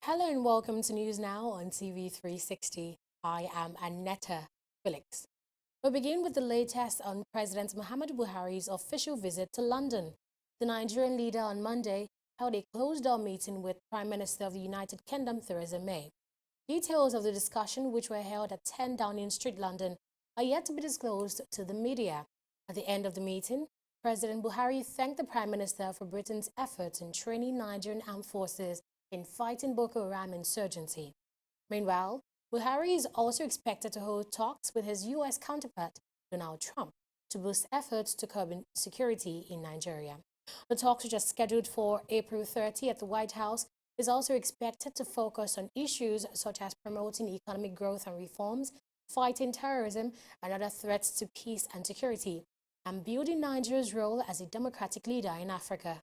Hello and welcome to News Now on TV360. I am Annetta Felix. We'll begin with the latest on President Muhammadu Buhari's official visit to London. The Nigerian leader on Monday held a closed-door meeting with Prime Minister of the United Kingdom, Theresa May. Details of the discussion, which were held at 10 Downing Street, London, are yet to be disclosed to the media. At the end of the meeting, President Buhari thanked the Prime Minister for Britain's efforts in training Nigerian armed forces in fighting Boko Haram insurgency. Meanwhile, Buhari is also expected to hold talks with his U.S. counterpart, Donald Trump, to boost efforts to curb insecurity in Nigeria. The talks, which are scheduled for April 30 at the White House, is also expected to focus on issues such as promoting economic growth and reforms, fighting terrorism and other threats to peace and security, and building Nigeria's role as a democratic leader in Africa.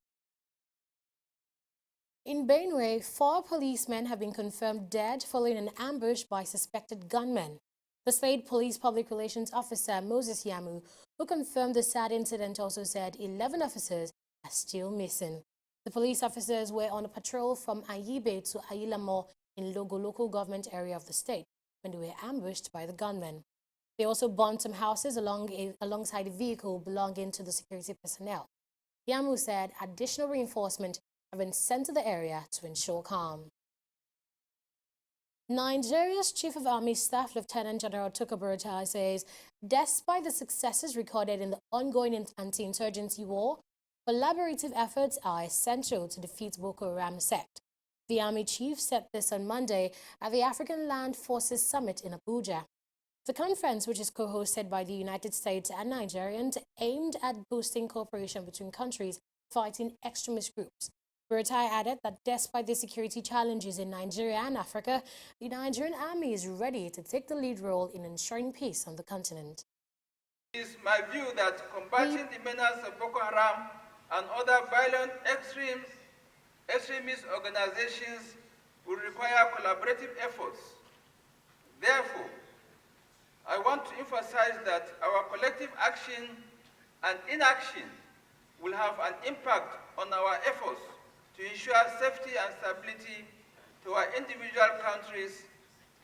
In Benue, 4 policemen have been confirmed dead following an ambush by suspected gunmen. The State Police Public Relations Officer Moses Yamu, who confirmed the sad incident, also said 11 officers are still missing. The police officers were on a patrol from Ayibe to Ayilamo in Logo local government area of the state when they were ambushed by the gunmen. They also bombed some houses alongside a vehicle belonging to the security personnel. Yamu said additional reinforcement have been sent to the area to ensure calm. Nigeria's Chief of Army Staff Lieutenant General Tukur Buratai says, despite the successes recorded in the ongoing anti-insurgency war, collaborative efforts are essential to defeat Boko Haram sect. The Army Chief said this on Monday at the African Land Forces Summit in Abuja. The conference, which is co-hosted by the United States and Nigerians, aimed at boosting cooperation between countries fighting extremist groups. Buratai added that despite the security challenges in Nigeria and Africa, the Nigerian army is ready to take the lead role in ensuring peace on the continent. It is my view that combating the menace of Boko Haram and other violent extremist organizations will require collaborative efforts. Therefore, I want to emphasize that our collective action and inaction will have an impact on our efforts to ensure safety and stability to our individual countries,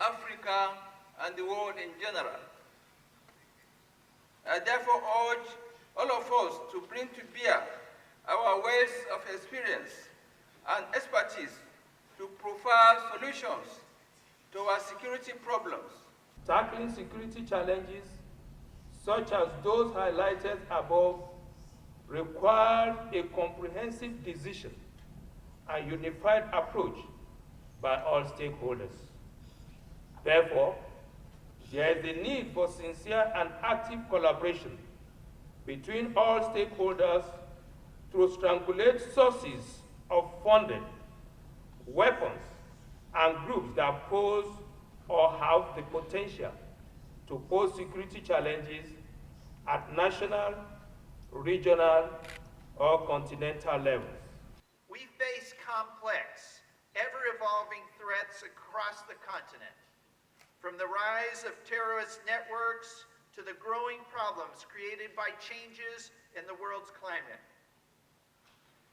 Africa, and the world in general. I therefore urge all of us to bring to bear our wealth of experience and expertise to provide solutions to our security problems. Tackling security challenges, such as those highlighted above, requires a comprehensive decision and unified approach by all stakeholders. Therefore, there is a need for sincere and active collaboration between all stakeholders to strangulate sources of funding, weapons, and groups that pose or have the potential to pose security challenges at national, regional, or continental levels. We face complex, ever-evolving threats across the continent, from the rise of terrorist networks to the growing problems created by changes in the world's climate.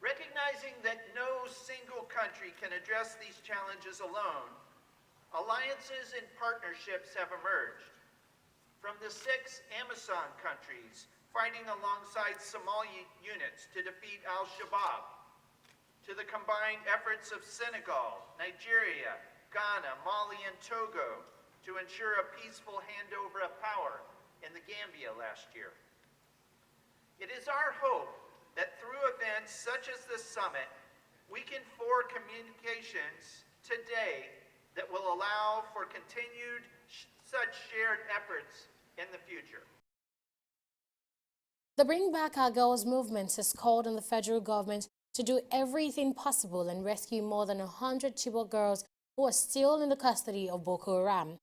Recognizing that no single country can address these challenges alone, alliances and partnerships have emerged. From the 6 Amazon countries fighting alongside Somali units to defeat al-Shabaab, to the combined efforts of Senegal, Nigeria, Ghana, Mali, and Togo to ensure a peaceful handover of power in the Gambia last year. It is our hope that through events such as this summit, we can forge communications today that will allow for continued such shared efforts in the future. The Bring Back Our Girls movement has called on the federal government to do everything possible and rescue more than 100 Chibok girls who are still in the custody of Boko Haram.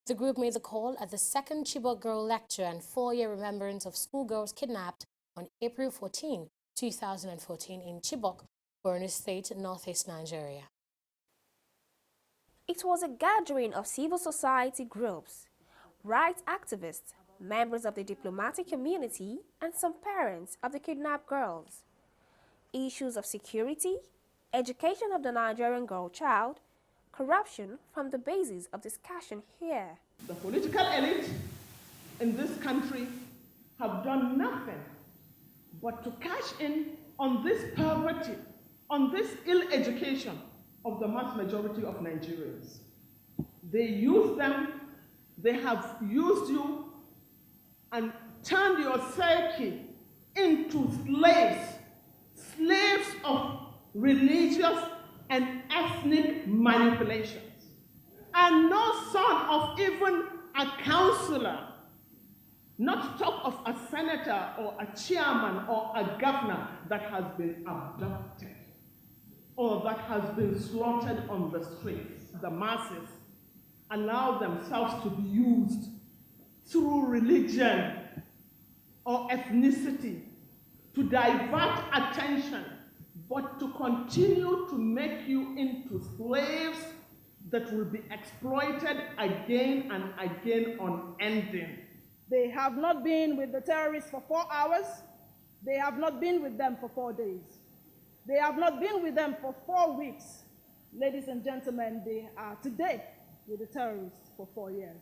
The group made the call at the second Chibok Girl Lecture and 4-year remembrance of schoolgirls kidnapped on April 14, 2014 in Chibok, Borno State, northeast Nigeria. It was a gathering of civil society groups, rights activists, members of the diplomatic community, and some parents of the kidnapped girls. Issues of security, education of the Nigerian girl child, corruption form the basis of discussion here. The political elite in this country have done nothing but to cash in on this poverty, on this ill education of the mass majority of Nigerians. They use them, they have used you and turned your psyche into slaves, slaves of religious and ethnic manipulations. And no son of even a councillor, not to talk of a senator or a chairman or a governor that has been abducted or that has been slaughtered on the streets. The masses allow themselves to be used through religion or ethnicity to divert attention, but to continue to make you into slaves that will be exploited again and again unending. They have not been with the terrorists for 4 hours. They have not been with them for 4 days. They have not been with them for 4 weeks. Ladies and gentlemen, they are today with the terrorists for 4 years.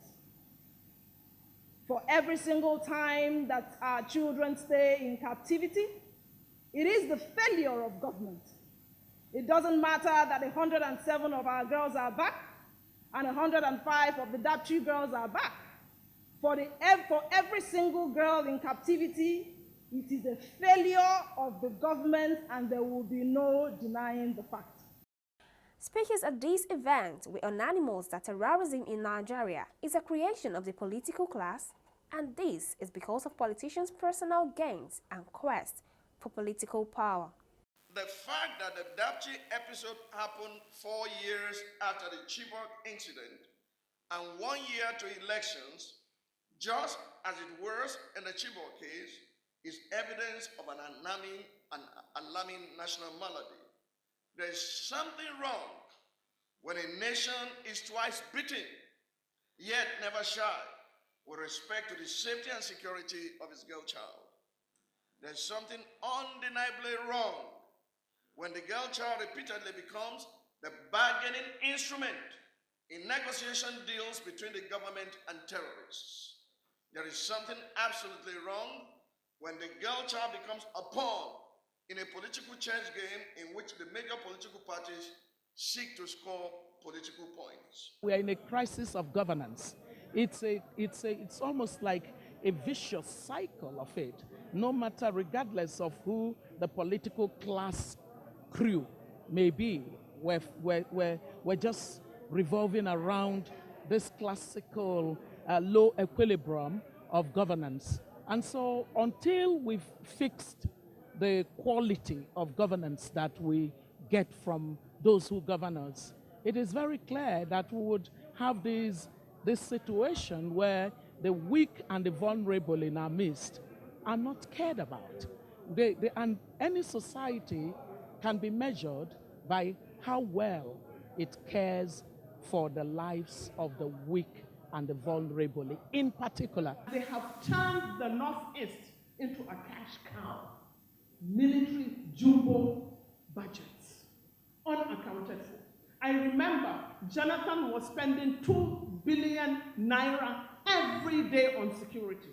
For every single time that our children stay in captivity, it is the failure of government. It doesn't matter that 107 of our girls are back and 105 of the Dapchi girls are back. For every single girl in captivity, it is a failure of the government, and there will be no denying the fact. Speakers at this event were unanimous that terrorism in Nigeria is a creation of the political class, and this is because of politicians' personal gains and quest for political power. The fact that the Dapchi episode happened 4 years after the Chibok incident and 1 year to elections, just as it was in the Chibok case, is evidence of an alarming national malady. There is something wrong when a nation is twice beaten, yet never shy with respect to the safety and security of its girl child. There's something undeniably wrong when the girl child repeatedly becomes the bargaining instrument in negotiation deals between the government and terrorists. There is something absolutely wrong when the girl child becomes a pawn in a political chess game in which the major political parties seek to score political points. We are in a crisis of governance. It's almost like a vicious cycle of it. No matter, regardless of who the political class crew may be, we're just revolving around this classical low equilibrium of governance. And so until we've fixed the quality of governance that we get from those who govern us, it is very clear that we would have this situation where the weak and the vulnerable in our midst are not cared about. And any society can be measured by how well it cares for the lives of the weak and the vulnerable in particular. They have turned the Northeast into a cash cow. Military jumbo budgets, unaccounted for. I remember Jonathan was spending 2 billion naira every day on security,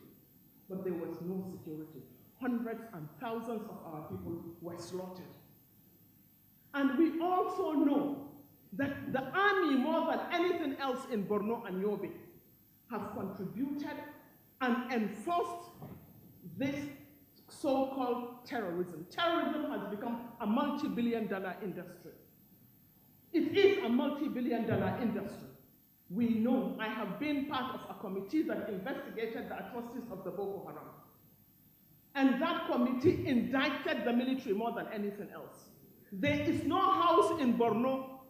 but there was no security. Hundreds and thousands of our people were slaughtered. And we also know that the army, more than anything else in Borno and Yobe, have contributed and enforced this so-called terrorism. Terrorism has become a multi-billion-dollar industry. It is a multi-billion-dollar industry. We know. I have been part of a committee that investigated the atrocities of the Boko Haram. And that committee indicted the military more than anything else. There is no house in Borno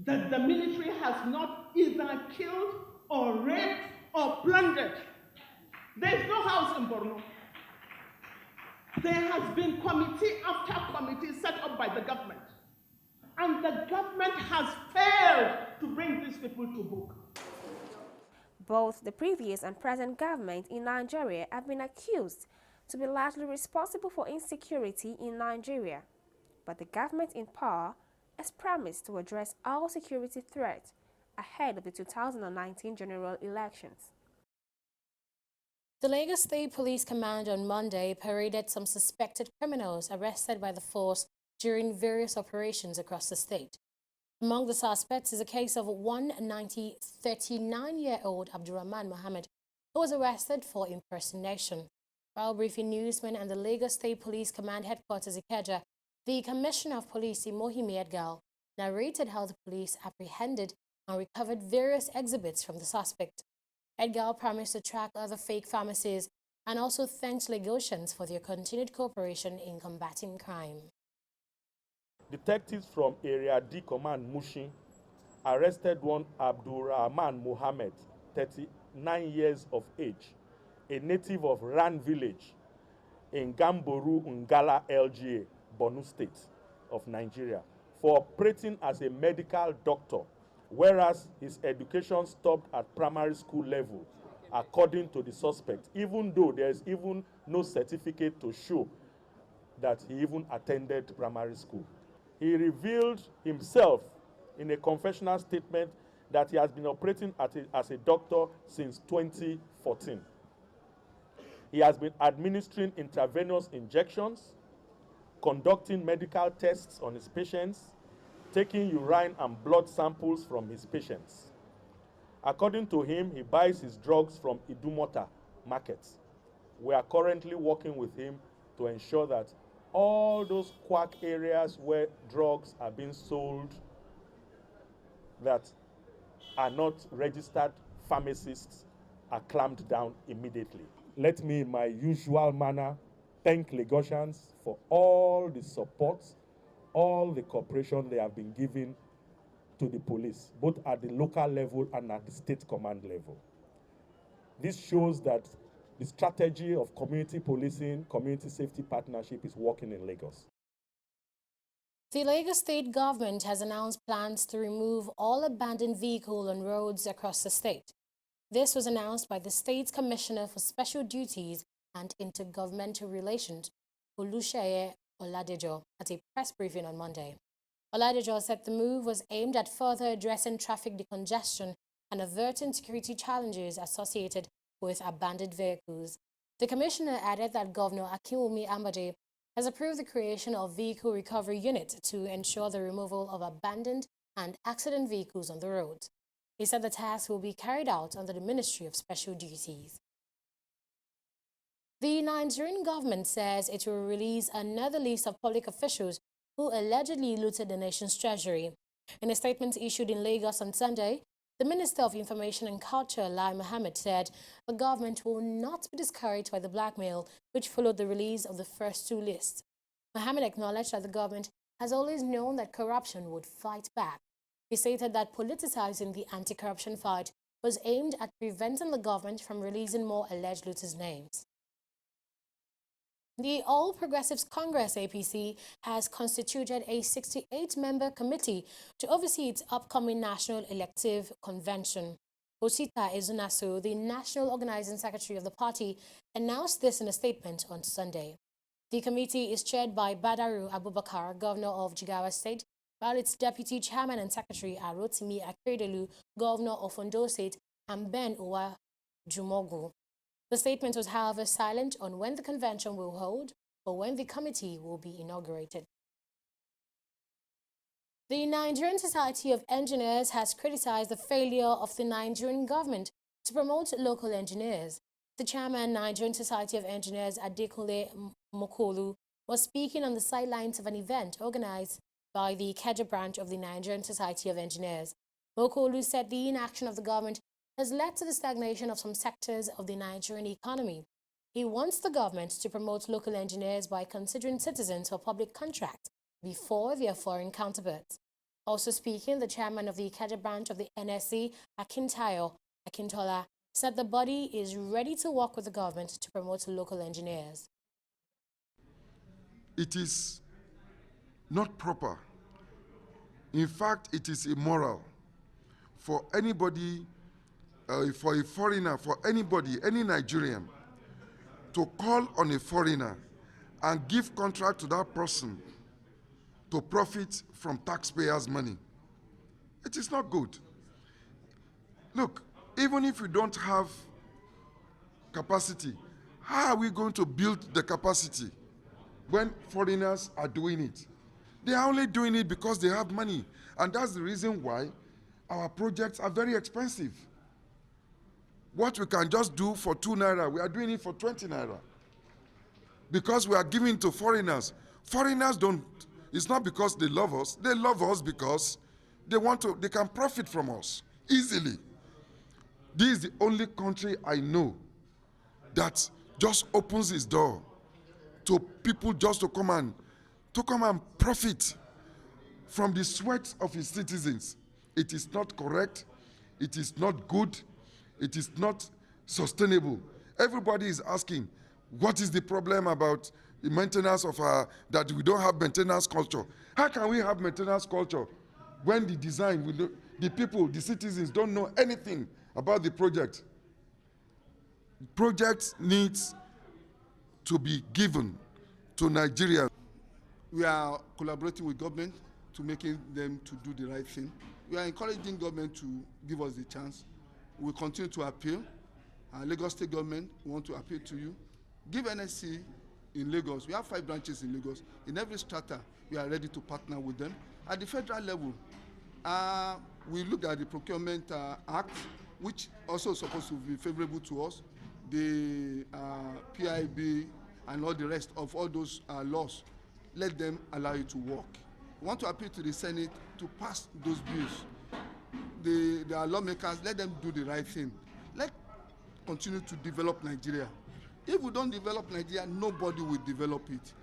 that the military has not either killed or raped or plundered. There is no house in Borno. There has been committee after committee set up by the government. And the government has failed to bring these people to book. Both the previous and present government in Nigeria have been accused to be largely responsible for insecurity in Nigeria. But the government in power has promised to address all security threats ahead of the 2019 general elections. The Lagos State Police Command on Monday paraded some suspected criminals arrested by the force during various operations across the state. Among the suspects is a case of 39-year-old Abdurrahman Mohammed, who was arrested for impersonation. While briefing newsmen and the Lagos State Police Command headquarters Ikeja, the Commissioner of Police Imohimi Edgal narrated how the police apprehended and recovered various exhibits from the suspect. Edgal promised to track other fake pharmacies and also thanked Lagosians for their continued cooperation in combating crime. Detectives from Area D Command Mushin arrested one Abdurrahman Mohammed, 39 years of age, a native of Ran village in Gamboru Ngala LGA, Borno State of Nigeria, for operating as a medical doctor, whereas his education stopped at primary school level, according to the suspect, even though there is even no certificate to show that he even attended primary school. He revealed himself in a confessional statement that he has been operating as a doctor since 2014. He has been administering intravenous injections, conducting medical tests on his patients, taking urine and blood samples from his patients. According to him, he buys his drugs from Idumota markets. We are currently working with him to ensure that all those quack areas where drugs are being sold that are not registered pharmacists are clamped down immediately. Let me, in my usual manner, thank Lagosians for all the support, all the cooperation they have been giving to the police, both at the local level and at the state command level. This shows that the strategy of community policing, community safety partnership is working in Lagos. The Lagos state government has announced plans to remove all abandoned vehicles on roads across the state. This was announced by the state's Commissioner for Special Duties and Intergovernmental Relations, Oluseyi Oladejo, at a press briefing on Monday. Oladejo said the move was aimed at further addressing traffic decongestion and averting security challenges associated with abandoned vehicles. The commissioner added that Governor Akinwumi Ambode has approved the creation of vehicle recovery unit to ensure the removal of abandoned and accident vehicles on the roads. He said the task will be carried out under the Ministry of Special Duties. The Nigerian government says it will release another list of public officials who allegedly looted the nation's treasury. In a statement issued in Lagos on Sunday, the Minister of Information and Culture, Lai Mohammed, said the government will not be discouraged by the blackmail which followed the release of the first two lists. Mohammed acknowledged that the government has always known that corruption would fight back. He stated that politicizing the anti-corruption fight was aimed at preventing the government from releasing more alleged looters' names. The All Progressives Congress (APC) has constituted a 68-member committee to oversee its upcoming National Elective Convention. Osita Ezunaso, the National Organizing Secretary of the party, announced this in a statement on Sunday. The committee is chaired by Badaru Abubakar, Governor of Jigawa State, while its Deputy Chairman and Secretary are Rotimi Akeredolu, Governor of Ondo State, and Ben Uwa Jumogu. The statement was, however, silent on when the convention will hold or when the committee will be inaugurated. The Nigerian Society of Engineers has criticized the failure of the Nigerian government to promote local engineers. The chairman, Nigerian Society of Engineers, Adekunle Mokolu, was speaking on the sidelines of an event organized by the Ikeja branch of the Nigerian Society of Engineers. Mokolu said the inaction of the government has led to the stagnation of some sectors of the Nigerian economy. He wants the government to promote local engineers by considering citizens for public contract before their foreign counterparts. Also speaking, the chairman of the Ikeja branch of the NSC, Akintola, said the body is ready to work with the government to promote local engineers. It is not proper. In fact, it is immoral for anybody, for a foreigner, for anybody, any Nigerian, to call on a foreigner and give contract to that person to profit from taxpayers' money. It is not good. Look, even if we don't have capacity, how are we going to build the capacity when foreigners are doing it? They are only doing it because they have money. And that's the reason why our projects are very expensive. What we can just do for 2 naira, we are doing it for 20 naira. Because we are giving to foreigners. Foreigners don't, it's not because they love us because they can profit from us easily. This is the only country I know that just opens its door to people just to come and profit from the sweat of its citizens. It is not correct. It is not good. It is not sustainable. Everybody is asking, what is the problem about the maintenance of that we don't have maintenance culture? How can we have maintenance culture when the design, the people, the citizens don't know anything about the project? Project needs to be given to Nigeria. We are collaborating with government to making them to do the right thing. We are encouraging government to give us the chance. We continue to appeal. Lagos State government, we want to appeal to you. Give NSC in Lagos. We have 5 branches in Lagos. In every strata, we are ready to partner with them. At the federal level, we look at the Procurement Act, which also is supposed to be favorable to us. The PIB and all the rest of all those laws, let them allow you to work. We want to appeal to the Senate to pass those bills. There are lawmakers, let them do the right thing. Let's continue to develop Nigeria. If we don't develop Nigeria, nobody will develop it.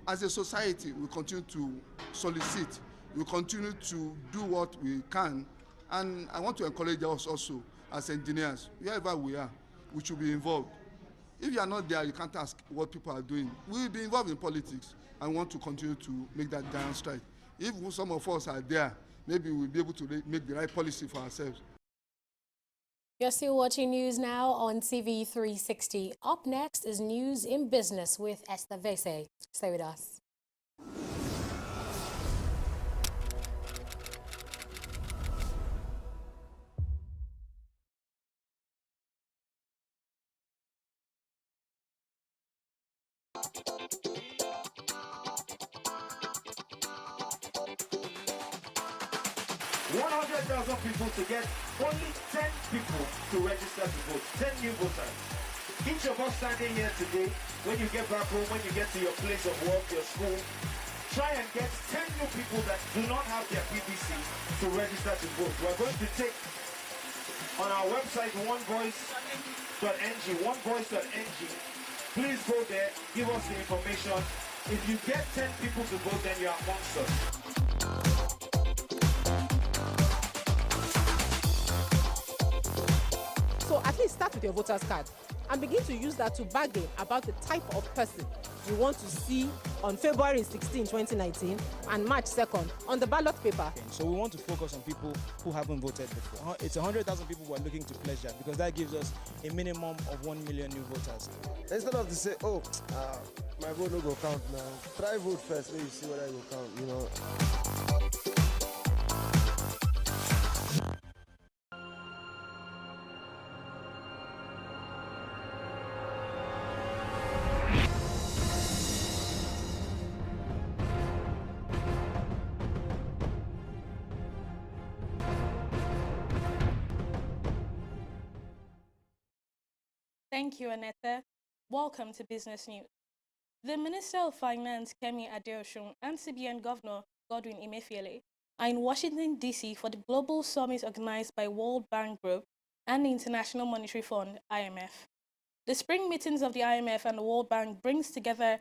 As a society, we continue to solicit, we continue to do what we can, and I want to encourage us also as engineers, wherever we are, we should be involved. If you are not there, you can't ask what people are doing. We will be involved in politics and want to continue to make that giant stride. If some of us are there, maybe we'll be able to make the right policy for ourselves. You're still watching News Now on TV360. Up next is News in Business with Esther Vese. Stay with us. People to get only 10 people to register to vote, 10 new voters. Each of us standing here today, when you get back home, when you get to your place of work, your school, try and get 10 new people that do not have their PVC to register to vote. We're going to take on our website onevoice.ng, onevoice.ng. Please go there, give us the information. If you get 10 people to vote, then you're amongst us. So at least start with your voter's card and begin to use that to bargain about the type of person you want to see on February 16, 2019 and March 2nd on the ballot paper. So we want to focus on people who haven't voted before. It's 100,000 people who are looking to pledge that because that gives us a minimum of 1 million new voters. Instead of to say, oh, my vote no go count now, try vote first, maybe you see whether it will count, you know. Thank you, Aneta. Welcome to Business News. The Minister of Finance, Kemi Adeosun, and CBN Governor, Godwin Emefiele, are in Washington, D.C. for the Global Summit organized by World Bank Group and the International Monetary Fund, IMF. The spring meetings of the IMF and the World Bank brings together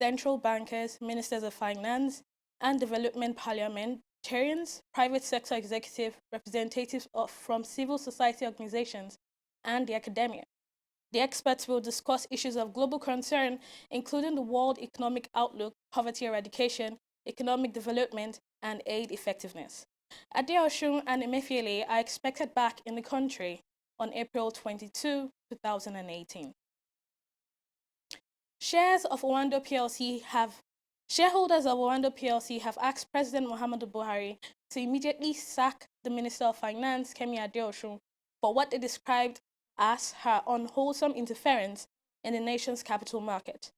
central bankers, ministers of finance and development parliamentarians, private sector executives, representatives from civil society organizations, and the academia. The experts will discuss issues of global concern, including the world economic outlook, poverty eradication, economic development, and aid effectiveness. Adeosun and Emefiele are expected back in the country on April 22, 2018. Shares of Owando PLC have Shareholders of Owando PLC have asked President Muhammadu Buhari to immediately sack the Minister of Finance, Kemi Adeosun, for what they described as her unwholesome interference in the nation's capital market.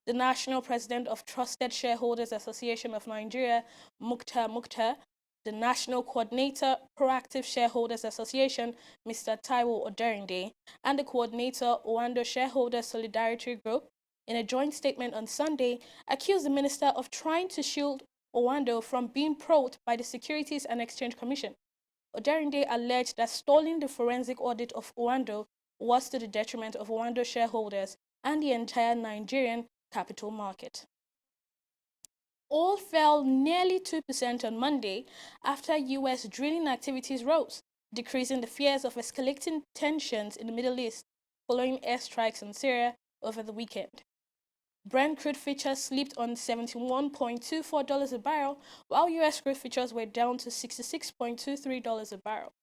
The National President of Trusted Shareholders Association of Nigeria, Mukhtar, the National Coordinator, Proactive Shareholders Association, Mr. Taiwo Oderinde, and the Coordinator, Owando Shareholders Solidarity Group, in a joint statement on Sunday, accused the minister of trying to shield Owando from being probed by the Securities and Exchange Commission. Oderinde alleged that stalling the forensic audit of Owando was to the detriment of Owando shareholders and the entire Nigerian capital market. Oil fell nearly 2% on Monday after U.S. drilling activities rose, decreasing the fears of escalating tensions in the Middle East following airstrikes in Syria over the weekend. Brent crude futures slipped on $71.24 a barrel, while U.S. crude futures were down to $66.23 a barrel.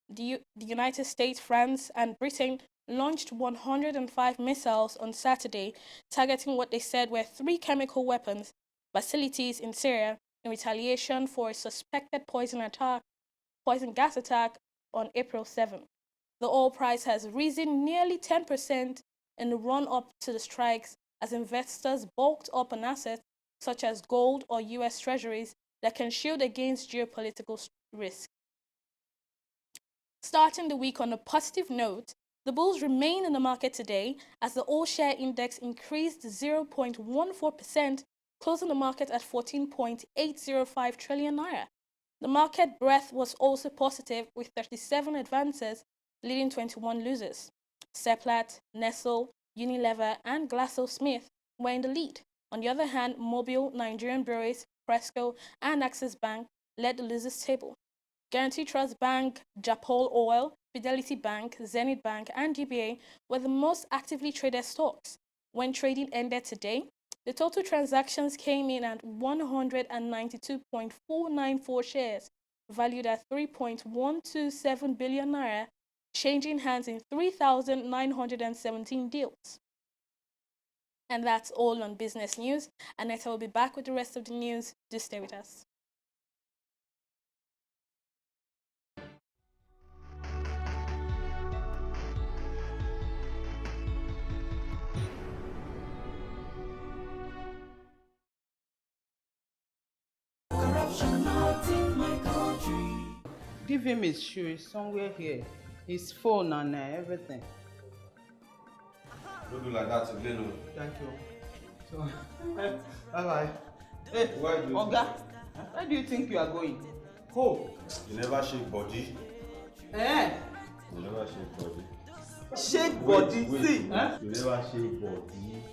The United States, France, and Britain launched 105 missiles on Saturday, targeting what they said were 3 chemical weapons facilities in Syria in retaliation for a suspected poison gas attack on April 7. The oil price has risen nearly 10% in the run-up to the strikes as investors bulked up on assets such as gold or U.S. treasuries that can shield against geopolitical risk. Starting the week on a positive note, the bulls remain in the market today as the all-share index increased 0.14%, closing the market at 14.805 trillion naira. The market breadth was also positive with 37 advances, leading 21 losers. Seplat, Nestle, Unilever, and GlaxoSmith were in the lead. On the other hand, Mobil, Nigerian Breweries, Presco, and Access Bank led the losers table. Guarantee Trust Bank, Japol Oil, Fidelity Bank, Zenith Bank, and DBA were the most actively traded stocks. When trading ended today, the total transactions came in at 192.494 shares, valued at 3.127 billion naira, changing hands in 3,917 deals. And that's all on business news. Annetta will be back with the rest of the news. Do stay with us. Give him his shoes somewhere here, his phone and everything. Don't do like that again. No. Thank you. So, bye-bye. Hey, Oga, where do you think you are going? Oh, you never shake body. Eh? You never shake body. Shake body, see? Huh? You never shake body.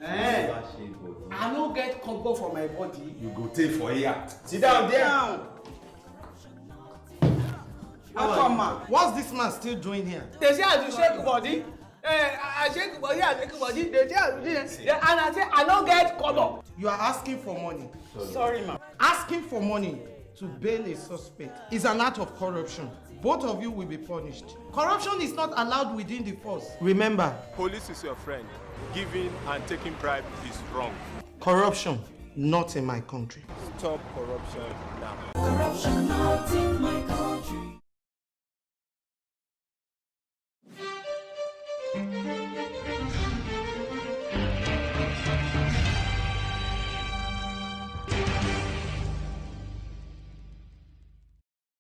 Eh? Never shake body. I no get congo for my body. You go take for here. Sit down there. Down. What's this man still doing here? They say I do shake body. I shake body, I shake body. They say I do this. And I say I don't get color. You are asking for money. Sorry, ma'am. Asking for money to bail a suspect is an act of corruption. Both of you will be punished. Corruption is not allowed within the force. Remember, police is your friend. Giving and taking bribe is wrong. Corruption, not in my country. Stop corruption now. Corruption not in my country.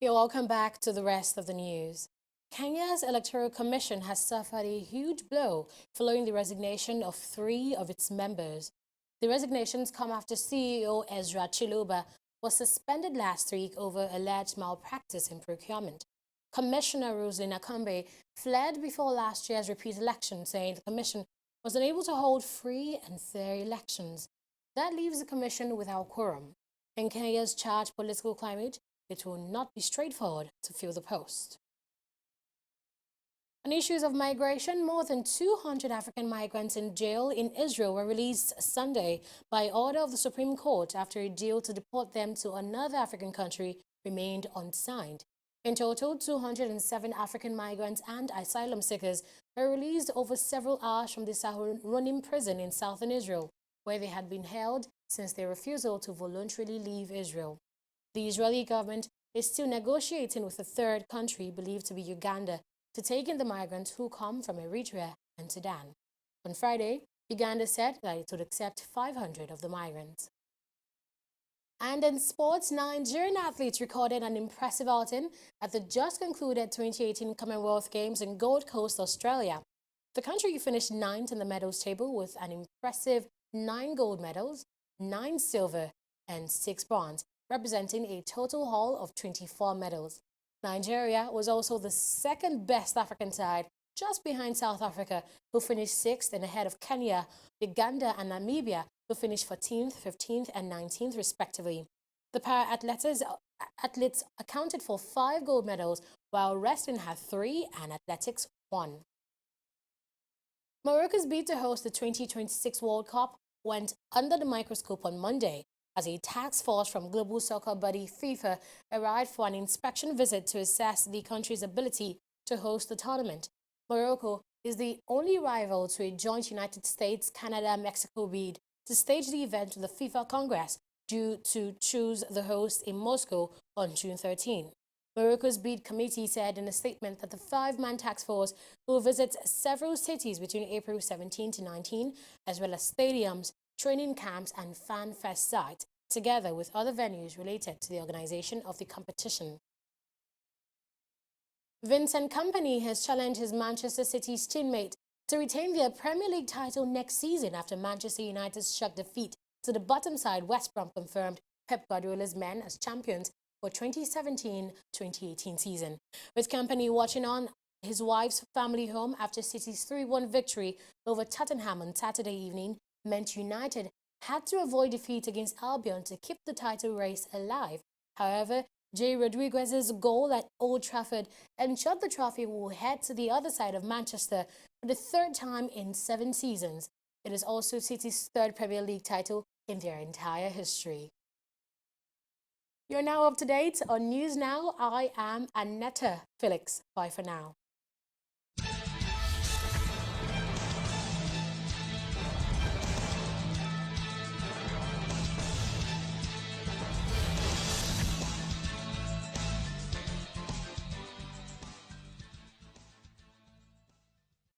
You're welcome back to the rest of the news. Kenya's Electoral Commission has suffered a huge blow following the resignation of 3 of its members. The resignations come after CEO Ezra Chiluba was suspended last week over alleged malpractice in procurement. Commissioner Roselyn Akambe fled before last year's repeat election, saying the commission was unable to hold free and fair elections. That leaves the commission without quorum. In Kenya's charged political climate, it will not be straightforward to fill the post. On issues of migration, more than 200 African migrants in jail in Israel were released Sunday by order of the Supreme Court after a deal to deport them to another African country remained unsigned. In total, 207 African migrants and asylum seekers were released over several hours from the Saharonim prison in southern Israel. where they had been held since their refusal to voluntarily leave Israel. The Israeli government is still negotiating with a third country believed to be Uganda to take in the migrants who come from Eritrea and Sudan. On Friday, Uganda said that it would accept 500 of the migrants. And in sports, Nigerian athletes recorded an impressive outing at the just concluded 2018 Commonwealth Games in Gold Coast, Australia. The country finished 9th in the medals table with an impressive 9 gold medals, 9 silver, and 6 bronze, representing a total haul of 24 medals. Nigeria was also the second best African side, just behind South Africa, who finished 6th, and ahead of Kenya, Uganda, and Namibia, who finished 14th, 15th, and 19th, respectively. The para-athletes accounted for 5 gold medals, while wrestling had 3 and athletics 1. Morocco's bid to host the 2026 World Cup went under the microscope on Monday as a task force from global soccer body FIFA arrived for an inspection visit to assess the country's ability to host the tournament. Morocco is the only rival to a joint United States-Canada-Mexico bid to stage the event to the FIFA Congress due to choose the host in Moscow on June 13. Morocco's bid committee said in a statement that the 5-man task force will visit several cities between April 17 to 19, as well as stadiums, training camps, and fan fest sites, together with other venues related to the organization of the competition. Vincent Kompany has challenged his Manchester City's teammate to retain their Premier League title next season after Manchester United's shock defeat to the bottom side West Brom confirmed Pep Guardiola's men as champions for 2017-2018 season. With Kompany watching on his wife's family home after City's 3-1 victory over Tottenham on Saturday evening, meant United had to avoid defeat against Albion to keep the title race alive. However, Jay Rodriguez's goal at Old Trafford ensured the trophy will head to the other side of Manchester for the 3rd time in 7 seasons. It is also City's 3rd Premier League title in their entire history. You're now up to date on News Now. I am Annetta Felix. Bye for now.